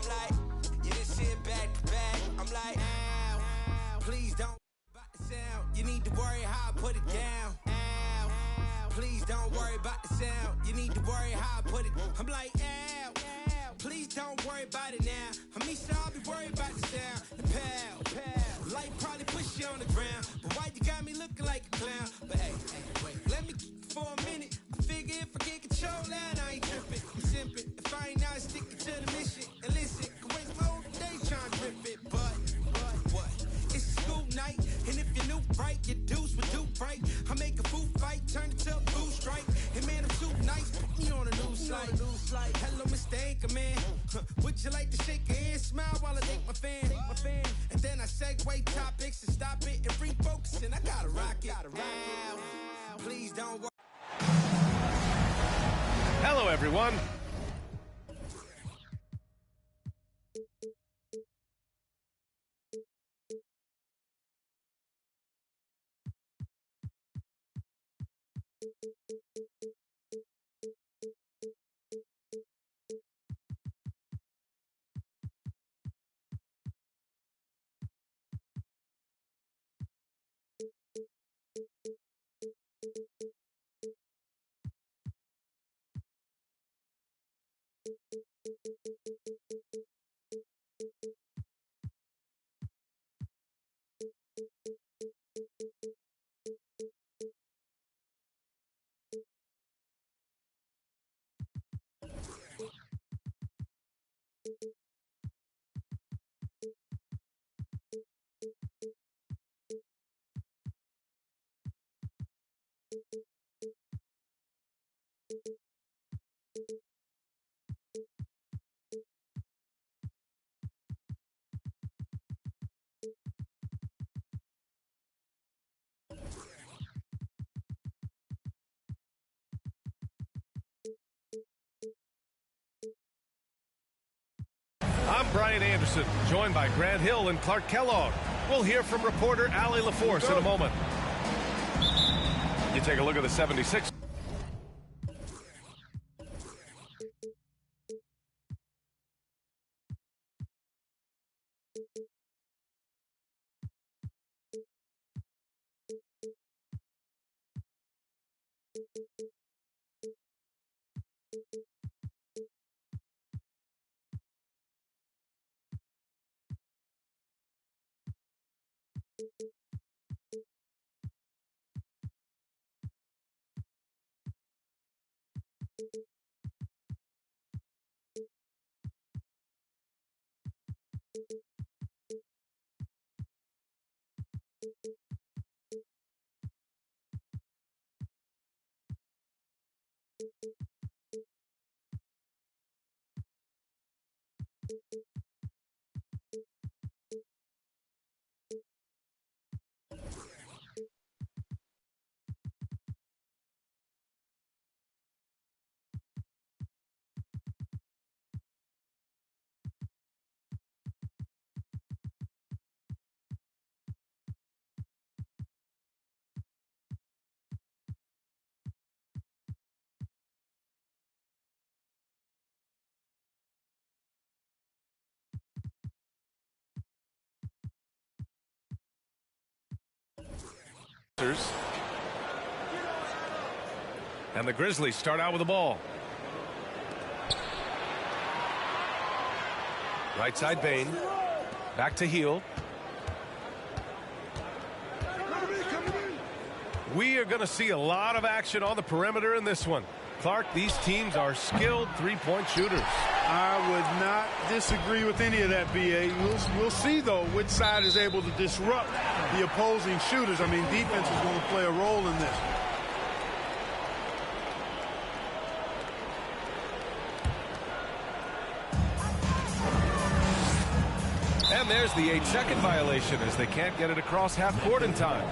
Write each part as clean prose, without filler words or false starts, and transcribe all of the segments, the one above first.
like, yeah, this shit back to back. I'm like, ow, please don't about the sound. You need to worry how I put it down. Ow, please don't worry about the sound. You need to worry how I put it. I'm like, ow, please don't worry about it now. I mean, sure, I'll be worried about the sound. The pow, light probably push you on the ground. But why you got me looking like a clown? But hey, wait, let me keep it for a minute. I figure if I get control that, I ain't tripping. I'm simping. If I ain't not sticking to the mission, and listen, can waste my whole day trying to rip it. But what? It's a school night, and if you're new, right, your deuce with do right. I make a food fight, turn it to a blue strike. And man, I'm too nice, put me on a new slide. Hello, Mr. Anchorman. Would you like to shake your hand, smile while I take my fan? And then I segue topics and stop it and refocus, and I gotta rock it. Please don't worry. Hello, everyone. I'm Brian Anderson, joined by Grant Hill and Clark Kellogg. We'll hear from reporter Allie LaForce in a moment. You take a look at the 76. And the Grizzlies start out with the ball. Right side Bane. Back to Hield. We are going to see a lot of action on the perimeter in this one. Clark, these teams are skilled three-point shooters. I would not disagree with any of that, B.A. We'll see, though, which side is able to disrupt the opposing shooters. I mean, defense is going to play a role in this. And there's the 8-second violation as they can't get it across half court in time.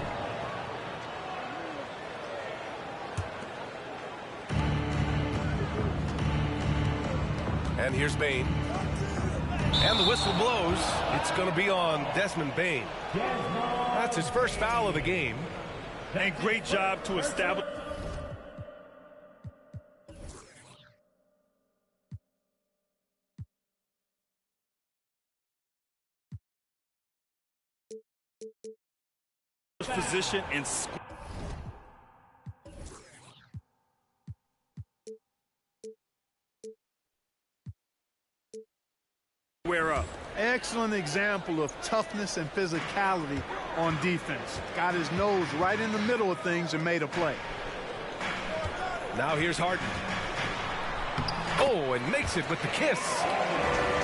And here's Bane. And the whistle blows. It's going to be on Desmond Bane. That's his first foul of the game. And great job to establish. position and square up. Excellent example of toughness and physicality on defense. Got his nose right in the middle of things and made a play. Now here's Harden. Oh, and makes it with the kiss.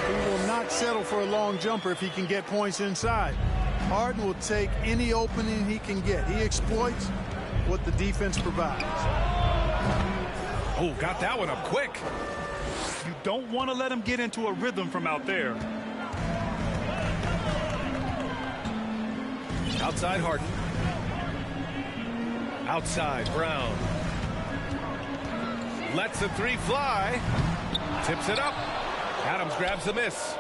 He will not settle for a long jumper if he can get points inside. Harden will take any opening he can get. He exploits what the defense provides. Oh, got that one up quick. You don't want to let him get into a rhythm from out there. Outside Harden. Outside Brown. Lets the three fly. Tips it up. Adams grabs the miss.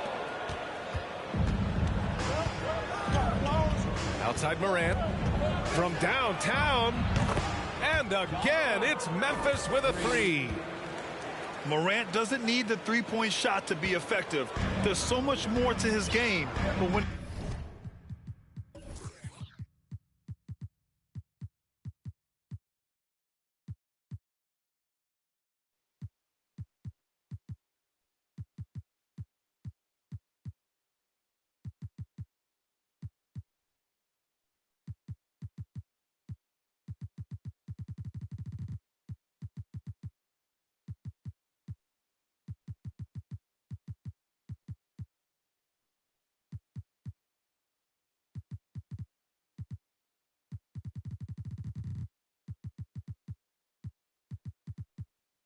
Outside Morant. From downtown. And again, it's Memphis with a three. Morant doesn't need the three-point shot to be effective. There's so much more to his game. But when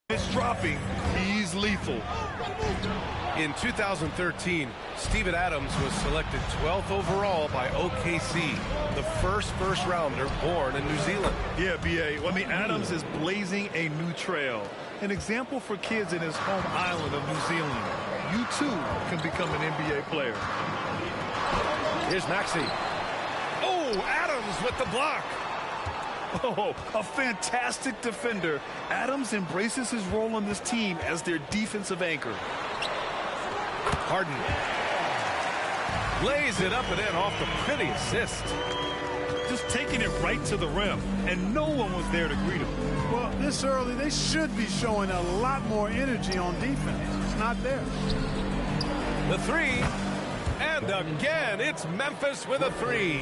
it's dropping, he's lethal. In 2013, Steven Adams was selected 12th overall by OKC, the first rounder born in New Zealand. Yeah, B.A. I mean, Adams is blazing a new trail. An example for kids in his home island of New Zealand. You, too, can become an NBA player. Here's Maxey. Oh, Adams with the block. Oh, a fantastic defender. Adams embraces his role on this team as their defensive anchor. Harden lays it up and in off the pretty assist. Just taking it right to the rim, and no one was there to greet him. Well, this early, they should be showing a lot more energy on defense. It's not there. The three, and again, it's Memphis with a three.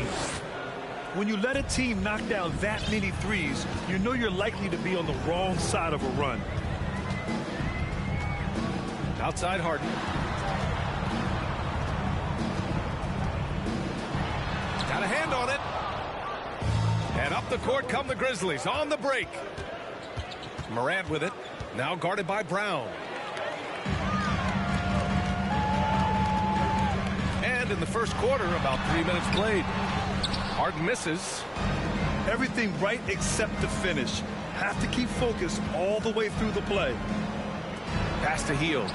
When you let a team knock down that many threes, you know you're likely to be on the wrong side of a run. Outside Harden. Got a hand on it. And up the court come the Grizzlies on the break. Morant with it. Now guarded by Brown. And in the first quarter, about 3 minutes played. Harden misses. Everything right except the finish. Have to keep focused all the way through the play. Pass to Hield.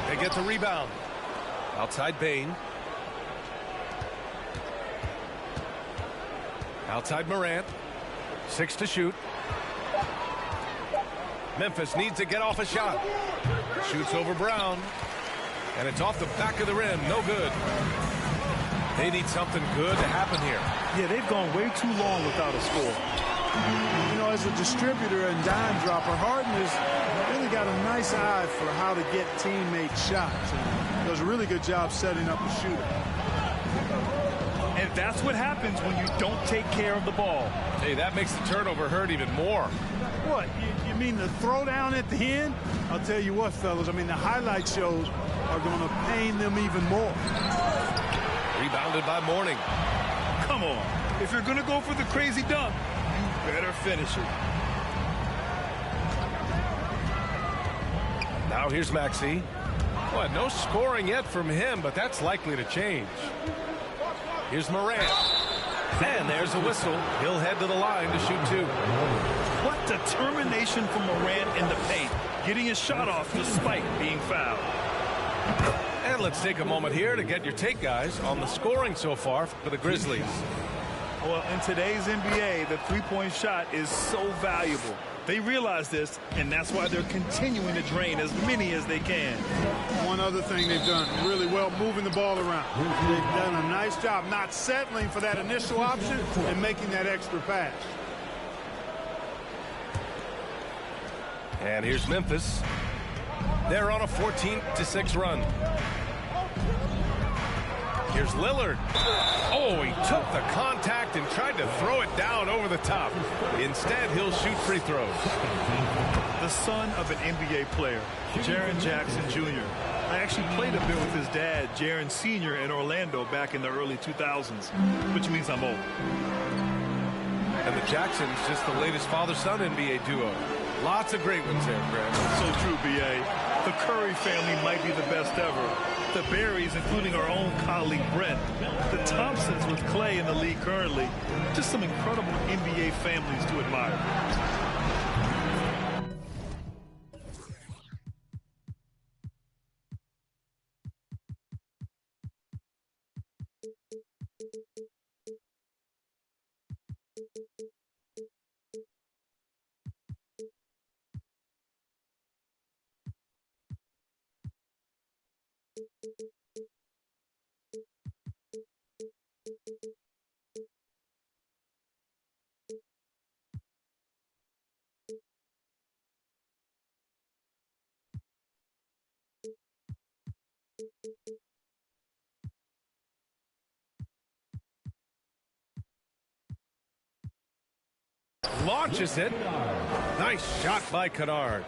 They get the rebound. Outside Bane. Outside Morant. 6 to shoot. Memphis needs to get off a shot. Shoots over Brown. And it's off the back of the rim. No good. They need something good to happen here. Yeah, they've gone way too long without a score. You know, as a distributor and dime dropper, Harden has really got a nice eye for how to get teammate shots. And does a really good job setting up a shooter. And that's what happens when you don't take care of the ball. Hey, that makes the turnover hurt even more. What, you mean the throwdown at the end? I'll tell you what, fellas, I mean, the highlight shows are going to pain them even more. Rebounded by Mourning. Come on. If you're going to go for the crazy dunk, you better finish it. Now here's Maxey. Boy, no scoring yet from him, but that's likely to change. Here's Morant. And there's a whistle. He'll head to the line to shoot two. What determination from Morant in the paint, getting his shot off despite being fouled. And let's take a moment here to get your take, guys, on the scoring so far for the Grizzlies. Well, in today's NBA, the three-point shot is so valuable. They realize this, and that's why they're continuing to drain as many as they can. One other thing they've done really well, moving the ball around. They've done a nice job not settling for that initial option and making that extra pass. And here's Memphis. They're on a 14-6 run. Here's Lillard. Oh, he took the contact and tried to throw it down over the top. Instead, he'll shoot free throws. The son of an NBA player, Jaren Jackson Jr. I actually played a bit with his dad, Jaren Sr. in Orlando back in the early 2000s, which means I'm old. And the Jacksons, just the latest father-son NBA duo. Lots of great ones there, Grant. So true, B.A. The Curry family might be the best ever. The Berries, including our own colleague Brent. The Thompsons with Clay in the league currently. Just some incredible NBA families to admire. Launches it. Nice shot by Kennard.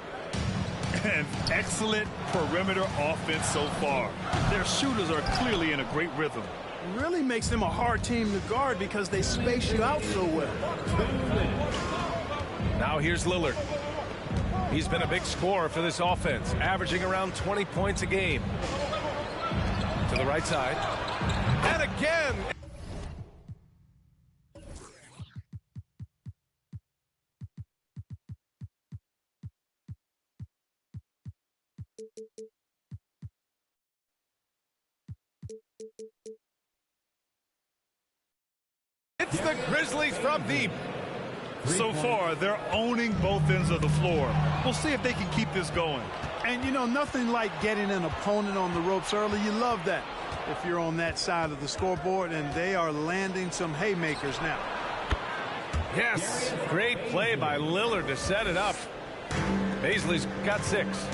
And excellent perimeter offense so far. Their shooters are clearly in a great rhythm. It really makes them a hard team to guard because they space you out so well. Now here's Lillard. He's been a big scorer for this offense, averaging around 20 points a game. To the right side. And again. It's the Grizzlies from deep. So far, they're owning both ends of the floor. We'll see if they can keep this going. And, you know, nothing like getting an opponent on the ropes early. You love that if you're on that side of the scoreboard, and they are landing some haymakers now. Yes, great play by Lillard to set it up. Baisley's got 6.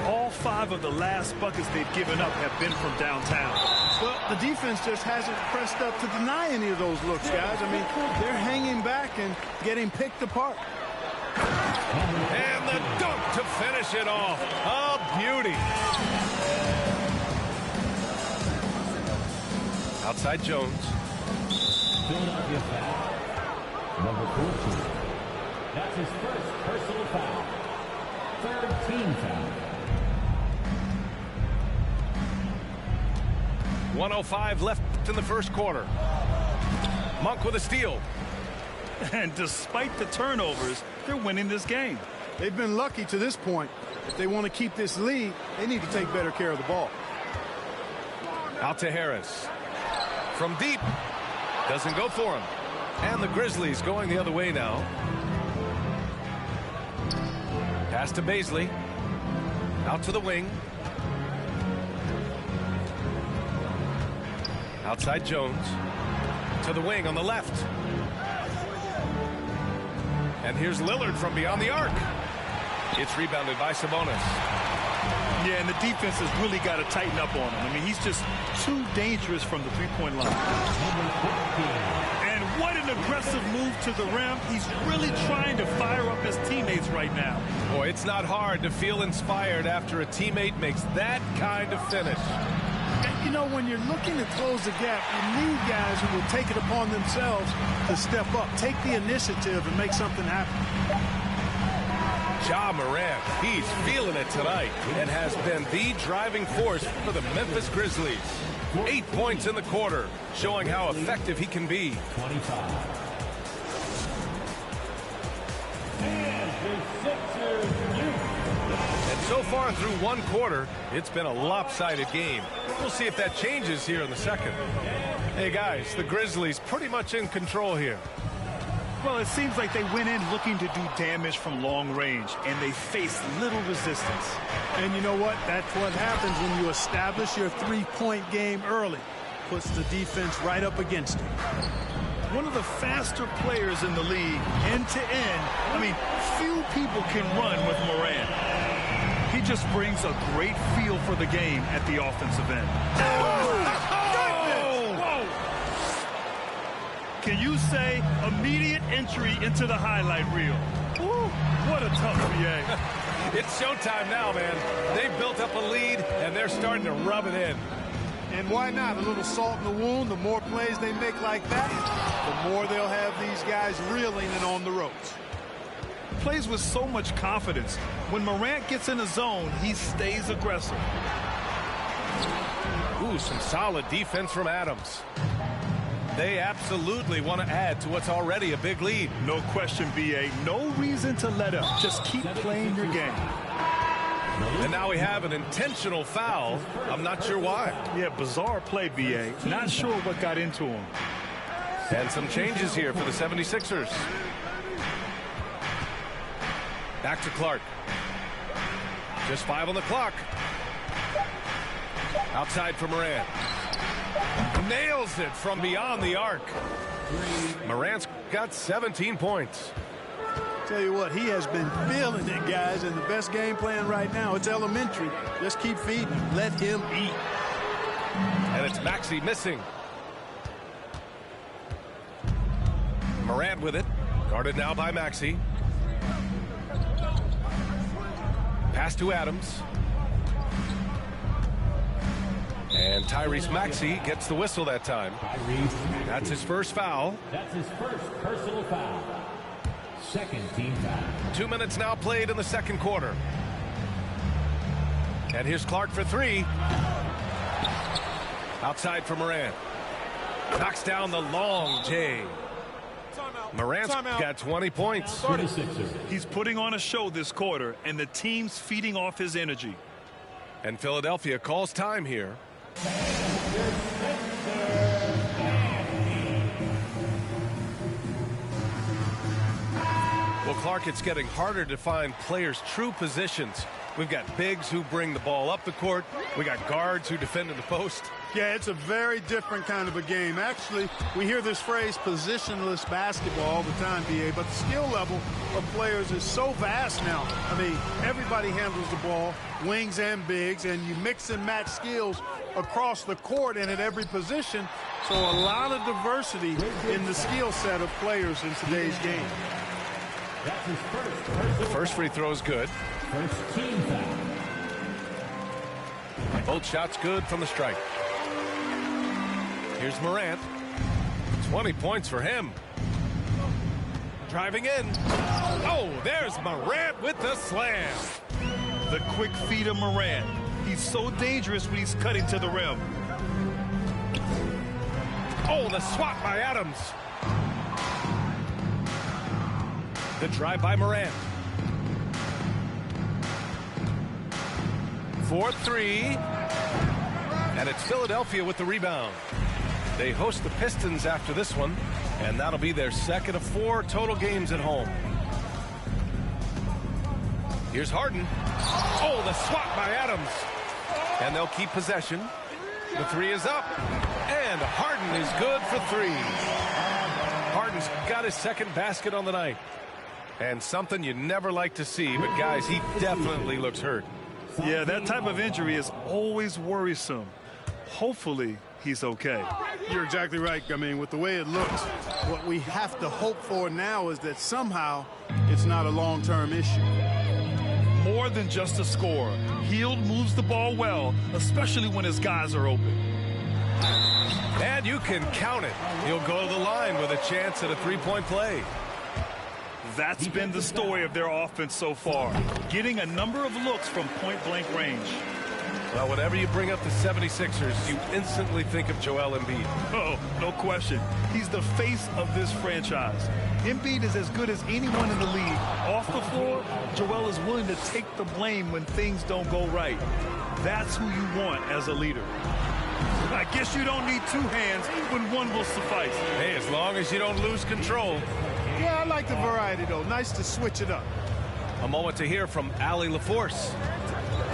All 5 of the last buckets they've given up have been from downtown. Well, the defense just hasn't pressed up to deny any of those looks, guys. I mean, they're hanging back and getting picked apart. And the dunk to finish it off. A beauty. Outside Jones. Philadelphia foul. Number 14. That's his first personal foul. Third team foul. 1:05 left in the first quarter. Monk with a steal. And despite the turnovers, they're winning this game. They've been lucky to this point. If they want to keep this lead, they need to take better care of the ball. Out to Harris. From deep. Doesn't go for him. And the Grizzlies going the other way now. Pass to Baisley. Out to the wing. Outside Jones. To the wing on the left. And here's Lillard from beyond the arc. It's rebounded by Sabonis. Yeah, and the defense has really got to tighten up on him. I mean, he's just too dangerous from the three-point line. And what an aggressive move to the rim. He's really trying to fire up his teammates right now. Boy, it's not hard to feel inspired after a teammate makes that kind of finish. You know, when you're looking to close the gap, you need guys who will take it upon themselves to step up, take the initiative, and make something happen. Ja Morant, he's feeling it tonight and has been the driving force for the Memphis Grizzlies. 8 points in the quarter, showing how effective he can be. 25. And so far through one quarter, it's been a lopsided game. We'll see if that changes here in the second. Hey guys, the Grizzlies pretty much in control here. Well, it seems like they went in looking to do damage from long range, and they faced little resistance. And you know what? That's what happens when you establish your three-point game early. Puts the defense right up against it. One of the faster players in the league, end to end. I mean, few people can run with Morant. He just brings a great feel for the game at the offensive end. Can you say immediate entry into the highlight reel? Ooh, what a tough VA. It's showtime now, man. They've built up a lead, and they're starting to rub it in. And why not? A little salt in the wound. The more plays they make like that, the more they'll have these guys reeling and on the ropes. Plays with so much confidence. When Morant gets in the zone, he stays aggressive. Ooh, some solid defense from Adams. They absolutely want to add to what's already a big lead. No question, B.A. No reason to let up. Just keep playing your game. And now we have an intentional foul. I'm not sure why. Yeah, bizarre play, B.A. Not sure what got into him. And some changes here for the 76ers. Back to Clark. Just 5 on the clock. Outside for Morant. Nails it from beyond the arc. Morant's got 17 points. Tell you what, he has been feeling it, guys, and the best game plan right now, it's elementary. Just keep feeding him. Let him eat. And it's Maxey missing. Morant with it. Guarded now by Maxey. Pass to Adams. And Tyrese Maxey gets the whistle that time. That's his first foul. That's his first personal foul. Second team foul. 2 minutes now played in the second quarter. And here's Clark for three. Outside for Morant. Knocks down the long J. Morant's got 20 points. He's putting on a show this quarter, and the team's feeding off his energy. And Philadelphia calls time here. Well, Clark, it's getting harder to find players' true positions. We've got bigs who bring the ball up the court. We got guards who defend in the post. Yeah, it's a very different kind of a game. Actually, we hear this phrase positionless basketball all the time, BA, but the skill level of players is so vast now. I mean, everybody handles the ball, wings and bigs, and you mix and match skills across the court and at every position. So a lot of diversity in the skill set of players in today's game. That's his first First free throw is good. First team foul. Both shots good from the strike. Here's Morant. 20 points for him. Driving in. Oh, there's Morant with the slam. The quick feed of Morant. He's so dangerous when he's cutting to the rim. Oh, the swat by Adams. The drive by Morant. 4-3. And it's Philadelphia with the rebound. They host the Pistons after this one, and that'll be their second of 4 total games at home. Here's Harden. Oh, the swat by Adams. And they'll keep possession. The three is up. And Harden is good for 3. Harden's got his second basket on the night. And something you never like to see, but guys, he definitely looks hurt. Yeah, that type of injury is always worrisome. Hopefully, he's okay. You're exactly right. I mean, with the way it looks, what we have to hope for now is that somehow it's not a long-term issue. More than just a scorer. Hield moves the ball well, especially when his guys are open. And you can count it. He'll go to the line with a chance at a three-point play. That's been the story of their offense so far, getting a number of looks from point-blank range. Well, whenever you bring up the 76ers, you instantly think of Joel Embiid. Oh, no question. He's the face of this franchise. Embiid is as good as anyone in the league. Off the floor, Joel is willing to take the blame when things don't go right. That's who you want as a leader. I guess you don't need 2 hands when one will suffice. Hey, as long as you don't lose control. Yeah, I like the variety, though. Nice to switch it up. A moment to hear from Allie LaForce.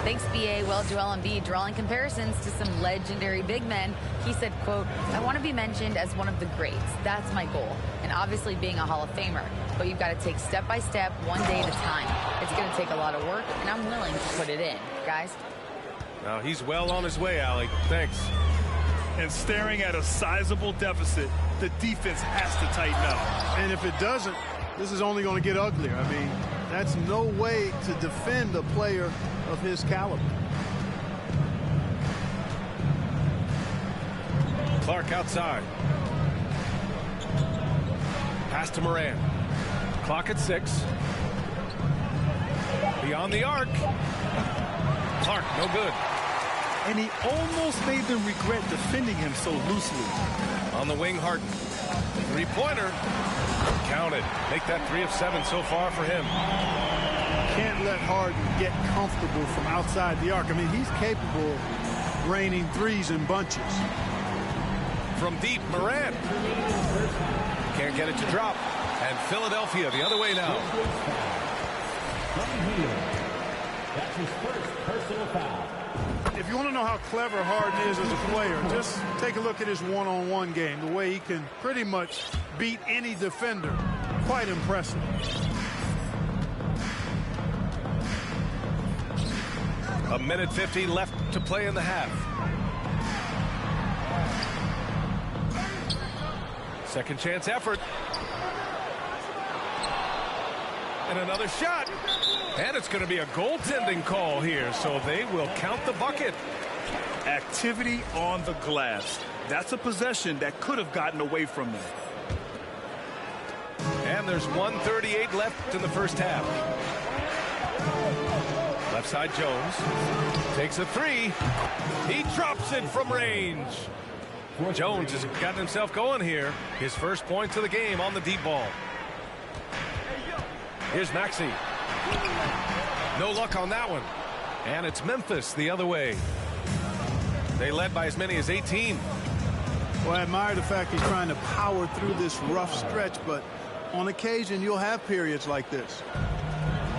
Thanks, BA. Well, Joel Embiid drawing comparisons to some legendary big men. He said, quote, "I want to be mentioned as one of the greats. That's my goal. And obviously being a Hall of Famer. But you've got to take step by step, one day at a time. It's going to take a lot of work, and I'm willing to put it in. Guys." Now he's well on his way, Allie. Thanks. And staring at a sizable deficit, the defense has to tighten up. And if it doesn't, this is only going to get uglier. I mean, that's no way to defend a player of his caliber. Clark outside. Pass to Morant. Clock at 6. Beyond the arc. Clark, no good. And he almost made them regret defending him so loosely. On the wing, Harden. Three-pointer. Counted. Make that 3 of 7 so far for him. Can't let Harden get comfortable from outside the arc. I mean, he's capable of raining threes in bunches. From deep, Morant. Can't get it to drop. And Philadelphia the other way now. That's his first personal foul. If you want to know how clever Harden is as a player, just take a look at his one-on-one game. The way he can pretty much beat any defender. Quite impressive. A minute 50 left to play in the half. Second chance effort. And another shot. And it's going to be a goaltending call here, so they will count the bucket. Activity on the glass. That's a possession that could have gotten away from them. And there's 1:38 left in the first half. Left side, Jones. Takes a 3. He drops it from range. Jones has gotten himself going here. His first points of the game on the deep ball. Here's Maxey. No luck on that one. And it's Memphis the other way. They led by as many as 18. Well, I admire the fact he's trying to power through this rough stretch, but on occasion you'll have periods like this.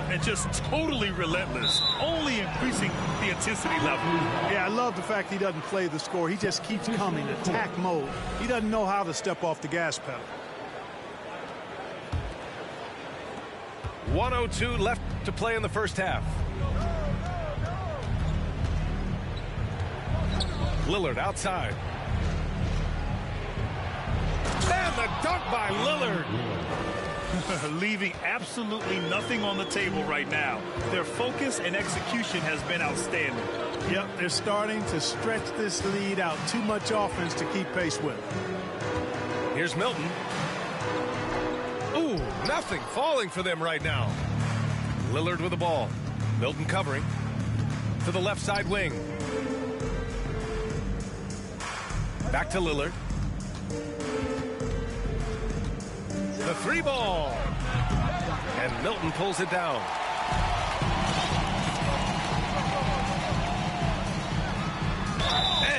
And just totally relentless, only increasing the intensity level. Yeah, I love the fact he doesn't play the score. He just keeps coming, attack mode. He doesn't know how to step off the gas pedal. 1:02 left to play in the first half. Lillard outside. And the dunk by Lillard. Leaving absolutely nothing on the table right now. Their focus and execution has been outstanding. Yep, they're starting to stretch this lead out. Too much offense to keep pace with. Here's Milton. Ooh, nothing falling for them right now. Lillard with the ball. Milton covering. To the left side wing. Back to Lillard. The 3 ball. And Milton pulls it down.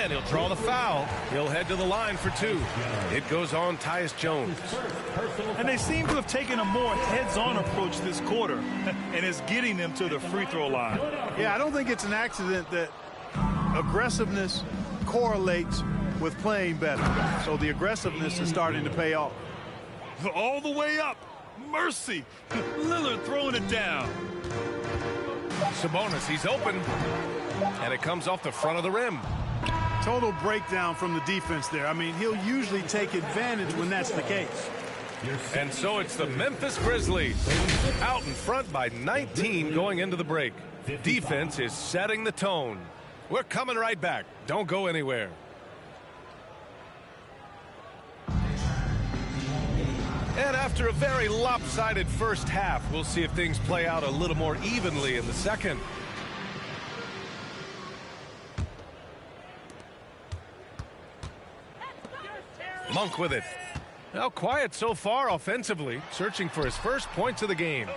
And he'll draw the foul. He'll head to the line for 2. It goes on Tyus Jones. And they seem to have taken a more heads-on approach this quarter. And it's getting them to the free throw line. Yeah, I don't think it's an accident that aggressiveness correlates with playing better. So the aggressiveness is starting to pay off. All the way up. Mercy. Lillard throwing it down. Sabonis, he's open. And it comes off the front of the rim. Total breakdown from the defense there. I mean, he'll usually take advantage when that's the case. And so it's the Memphis Grizzlies out in front by 19 going into the break. Defense is setting the tone. We're coming right back. Don't go anywhere. And after a very lopsided first half, we'll see if things play out a little more evenly in the second. Monk with it. Now quiet so far offensively, searching for his first points of the game.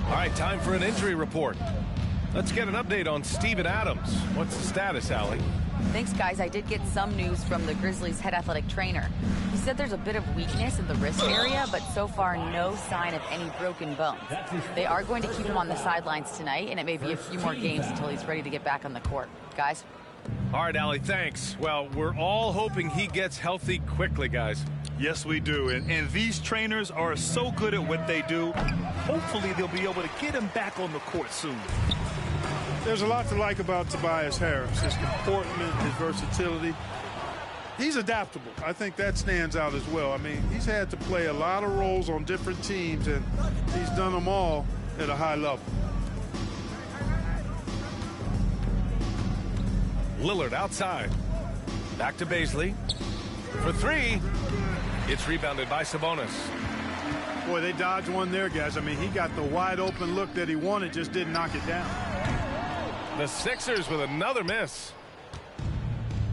All right, time for an injury report. Let's get an update on Steven Adams. What's the status, Allie? Thanks, guys. I did get some news from the Grizzlies' head athletic trainer. He said there's a bit of weakness in the wrist area, but so far no sign of any broken bones. They are going to keep him on the sidelines tonight, and it may be a few more games until he's ready to get back on the court. Guys? All right, Allie, thanks. Well, we're all hoping he gets healthy quickly, guys. Yes, we do. And these trainers are so good at what they do. Hopefully, they'll be able to get him back on the court soon. There's a lot to like about Tobias Harris, his comportment, his versatility. He's adaptable. I think that stands out as well. I mean, he's had to play a lot of roles on different teams, and he's done them all at a high level. Lillard outside. Back to Bazley. For three. It's rebounded by Sabonis. Boy, they dodged one there, guys. I mean, he got the wide open look that he wanted, just didn't knock it down. The Sixers with another miss.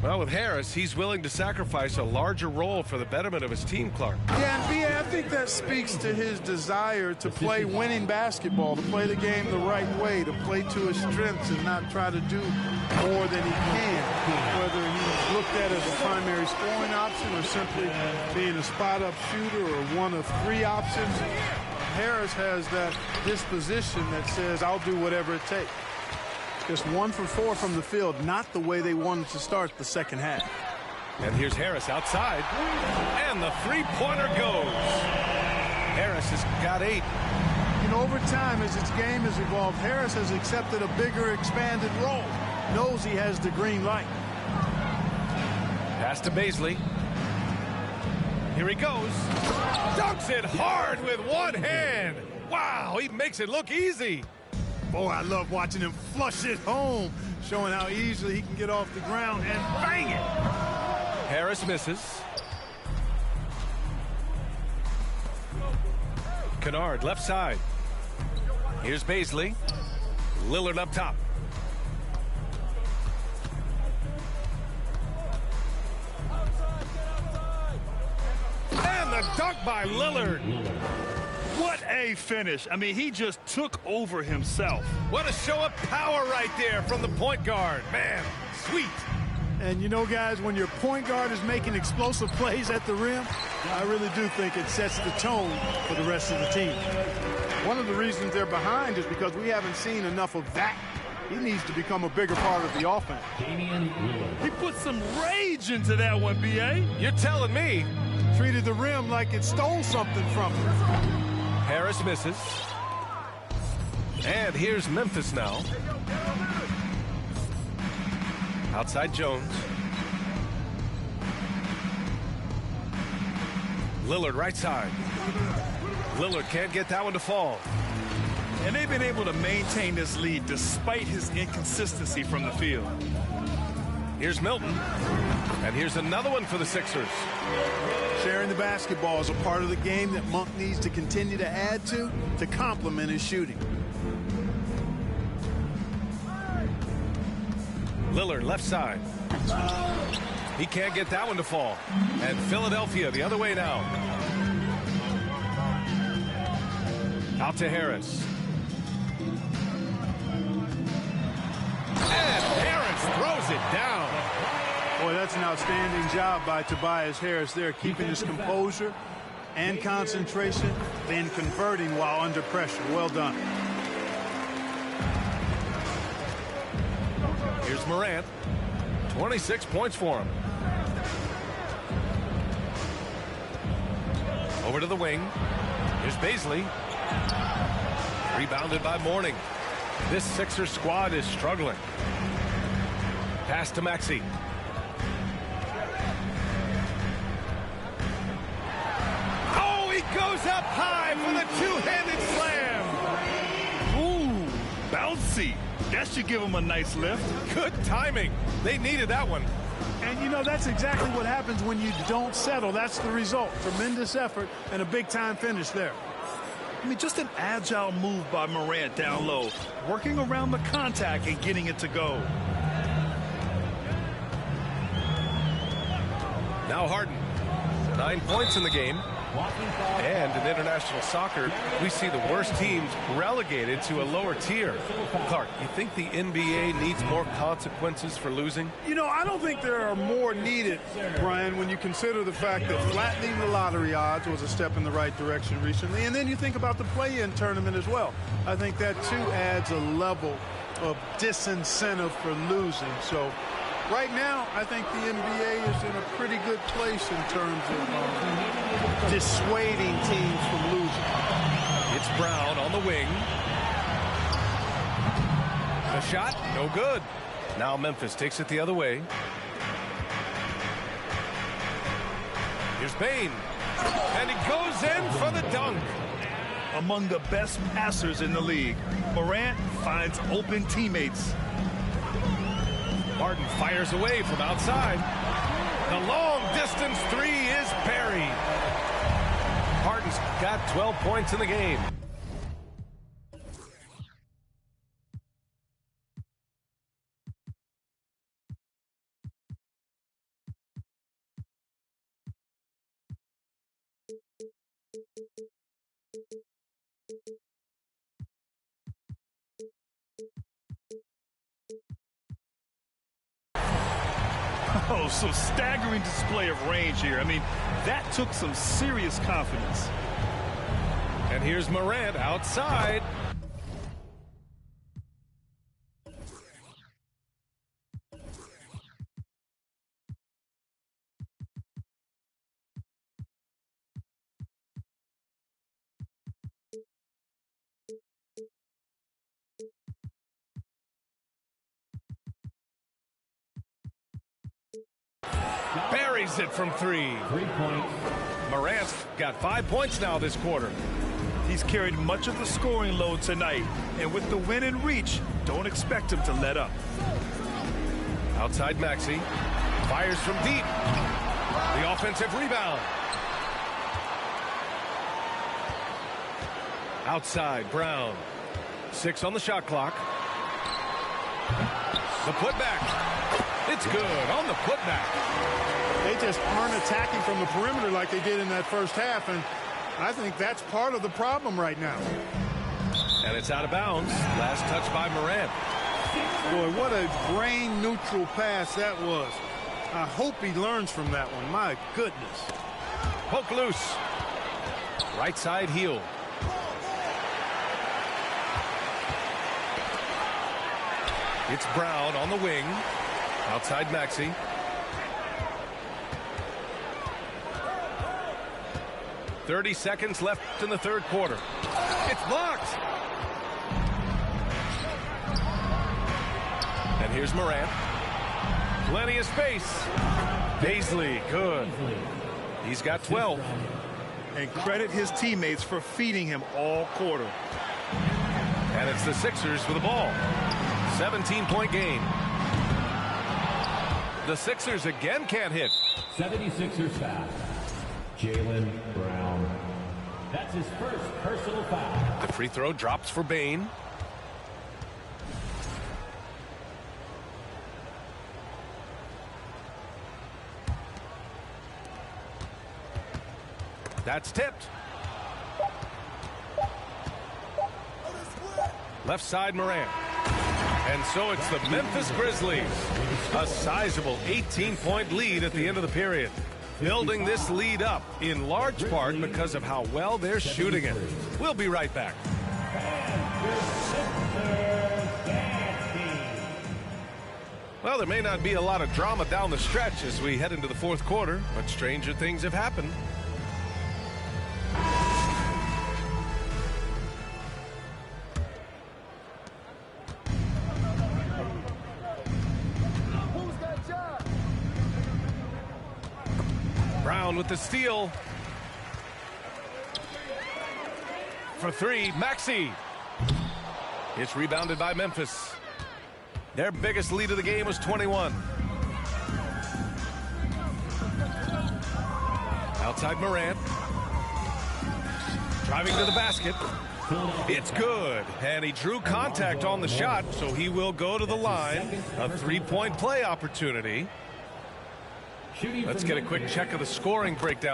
Well, with Harris, he's willing to sacrifice a larger role for the betterment of his team, Clark. Yeah, and B.A., I think that speaks to his desire to play winning basketball, to play the game the right way, to play to his strengths and not try to do more than he can, whether he's looked at as a primary scoring option or simply being a spot-up shooter or one of three options. Harris has that disposition that says, I'll do whatever it takes. Just 1 for 4 from the field, not the way they wanted to start the second half. And here's Harris outside, and the three-pointer goes. Harris has got 8. You know, over time, as its game has evolved, Harris has accepted a bigger, expanded role. Knows he has the green light. Pass to Bazley. Here he goes. Dunks it hard with one hand. Wow, he makes it look easy. Boy, I love watching him flush it home, showing how easily he can get off the ground and bang it. Harris misses. Kennard left side. Here's Bazley. Lillard up top. And the dunk by Lillard. What a finish. I mean, he just took over himself. What a show of power right there from the point guard. Man, sweet. And you know, guys, when your point guard is making explosive plays at the rim, I really do think it sets the tone for the rest of the team. One of the reasons they're behind is because we haven't seen enough of that. He needs to become a bigger part of the offense. He put some rage into that one, B.A. You're telling me. Treated the rim like it stole something from him. Harris misses. And here's Memphis now. Outside Jones. Lillard right side. Lillard can't get that one to fall. And they've been able to maintain this lead despite his inconsistency from the field. Here's Milton. And here's another one for the Sixers. Sharing the basketball is a part of the game that Monk needs to continue to add to complement his shooting. Lillard left side. He can't get that one to fall. And Philadelphia the other way now. Out to Harris. And Harris throws it down. Boy, that's an outstanding job by Tobias Harris there, keeping his composure and concentration, then converting while under pressure. Well done. Here's Morant. 26 points for him. Over to the wing. Here's Bazley. Rebounded by Mourning. This Sixers squad is struggling. Pass to Maxey. Oh, he goes up high for the two-handed slam. Ooh, bouncy. That should give him a nice lift. Good timing. They needed that one. And, you know, that's exactly what happens when you don't settle. That's the result. Tremendous effort and a big-time finish there. I mean, just an agile move by Morant down low, working around the contact and getting it to go. Now Harden. 9 points in the game. And in international soccer, we see the worst teams relegated to a lower tier. Clark, you think the NBA needs more consequences for losing? You know, I don't think there are more needed, Brian, when you consider the fact that flattening the lottery odds was a step in the right direction recently. And then you think about the play-in tournament as well. I think that, too, adds a level of disincentive for losing. So right now, I think the NBA is in a pretty good place in terms of dissuading teams from losing. It's Brown on the wing. The shot, no good. Now Memphis takes it the other way. Here's Bane. And he goes in for the dunk. Among the best passers in the league, Morant finds open teammates. Harden fires away from outside. The long-distance three is buried. Harden's got 12 points in the game. Oh, so staggering display of range here. I mean, that took some serious confidence. And here's Morant outside. Buries it from three. 3 points. Morant's got 5 points now this quarter. He's carried much of the scoring load tonight, and with the win in reach, don't expect him to let up. Outside Maxey. Fires from deep. The offensive rebound. Outside Brown. 6 on the shot clock. The putback. It's good on the putback. They just aren't attacking from the perimeter like they did in that first half, and I think that's part of the problem right now. And it's out of bounds. Last touch by Morant. Boy, what a brain-neutral pass that was. I hope he learns from that one. My goodness. Poke loose. Right side heel. It's Brown on the wing. Outside Maxey. .30 seconds left in the third quarter. It's blocked. And here's Morant. Plenty of space. Paisley, good. He's got 12. And credit his teammates for feeding him all quarter. And it's the Sixers with the ball. 17-point game. The Sixers again can't hit. 76ers foul. Jaylen Brown. That's his first personal foul. The free throw drops for Bane. That's tipped. Left side Morant. And so it's the Memphis Grizzlies. A sizable 18-point lead at the end of the period. Building this lead up in large part because of how well they're shooting it. We'll be right back. Well, there may not be a lot of drama down the stretch as we head into the fourth quarter, but stranger things have happened. Brown with the steal. For three, Maxey. It's rebounded by Memphis. Their biggest lead of the game was 21. Outside Morant. Driving to the basket. It's good. And he drew contact on the shot, so he will go to the line. A three-point play opportunity. Let's get a quick check of the scoring breakdown.